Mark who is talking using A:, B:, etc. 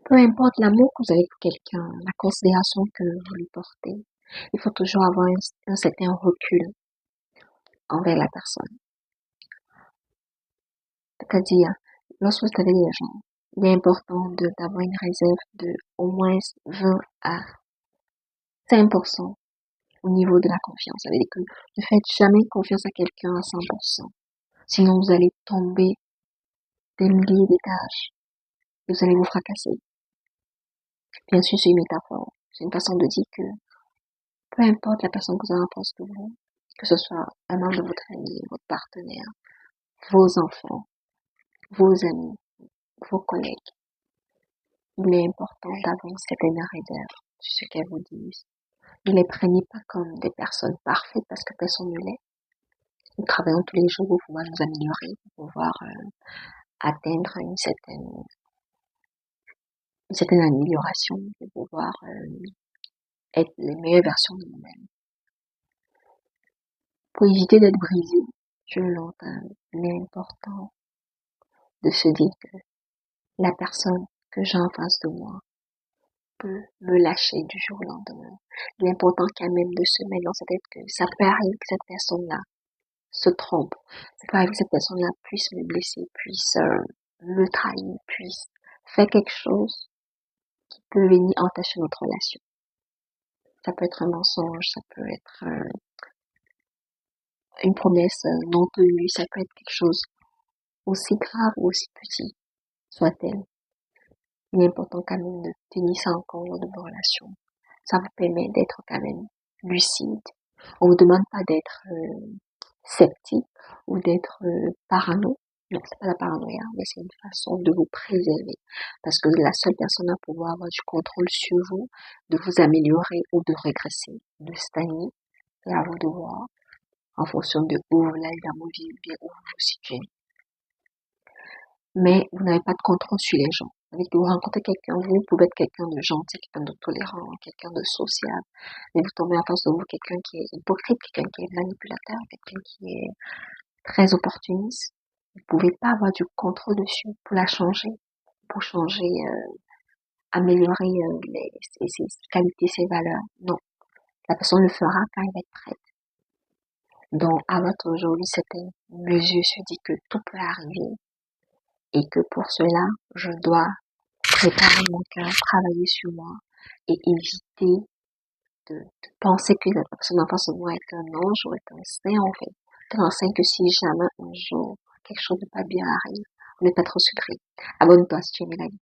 A: Peu importe l'amour que vous avez pour quelqu'un, la considération que vous lui portez, il faut toujours avoir un certain recul envers la personne. C'est-à-dire, lorsque vous avez des gens, il est important d'avoir une réserve de au moins 20 à 5% au niveau de la confiance. Ça veut dire que ne faites jamais confiance à quelqu'un à 100%. Sinon, vous allez tomber des milliers d'étages et vous allez vous fracasser. Bien sûr, c'est une métaphore. C'est une façon de dire que peu importe la personne que vous avez en face de vous, que ce soit un membre de votre famille, votre partenaire, vos enfants, vos amis, vos collègues, il est important d'avoir une certaine réserve sur ce qu'elles vous disent. Ne les prenez pas comme des personnes parfaites parce que personne ne l'est. Nous travaillons tous les jours pour pouvoir nous améliorer, pour pouvoir atteindre une certaine amélioration, pour pouvoir être les meilleures versions de nous-mêmes. Pour éviter d'être brisé sur le long terme, il est important de se dire que la personne que j'ai en face de moi peut me lâcher du jour au lendemain. Il est important quand même de se mettre dans sa tête que ça peut arriver que cette personne-là se trompe. Ça peut arriver que cette personne-là puisse me blesser, puisse me trahir, puisse faire quelque chose qui peut venir entacher notre relation. Ça peut être un mensonge, ça peut être une promesse non tenue, ça peut être quelque chose aussi grave ou aussi petit soit-elle. Il est important quand même de tenir ça en compte lors de vos relations. Ça vous permet d'être quand même lucide. On vous demande pas d'être sceptique ou d'être parano. Non, c'est pas la paranoïa, mais c'est une façon de vous préserver. Parce que la seule personne à pouvoir avoir du contrôle sur vous, de vous améliorer ou de régresser, de stagner, c'est à vous de voir en fonction de où vous voulez vivre, bien où vous vous situez. Mais vous n'avez pas de contrôle sur les gens. Avec que vous rencontrez quelqu'un, vous pouvez être quelqu'un de gentil, quelqu'un de tolérant, quelqu'un de social, mais vous tombez en face de vous quelqu'un qui est hypocrite, quelqu'un qui est manipulateur, quelqu'un qui est très opportuniste. Vous ne pouvez pas avoir du contrôle dessus pour la changer, pour changer, améliorer ses qualités, ses valeurs. Non, la personne le fera quand elle va être prête. Donc, à votre aujourd'hui, certaine mesure se dit que tout peut arriver et que pour cela, je dois préparer mon cœur, travailler sur moi et éviter de penser que la personne en face de moi est un ange ou est un saint en fait. Tellement saint que si jamais un jour quelque chose de pas bien arrive, on n'est pas trop surpris. Abonne-toi si tu aimes la vie.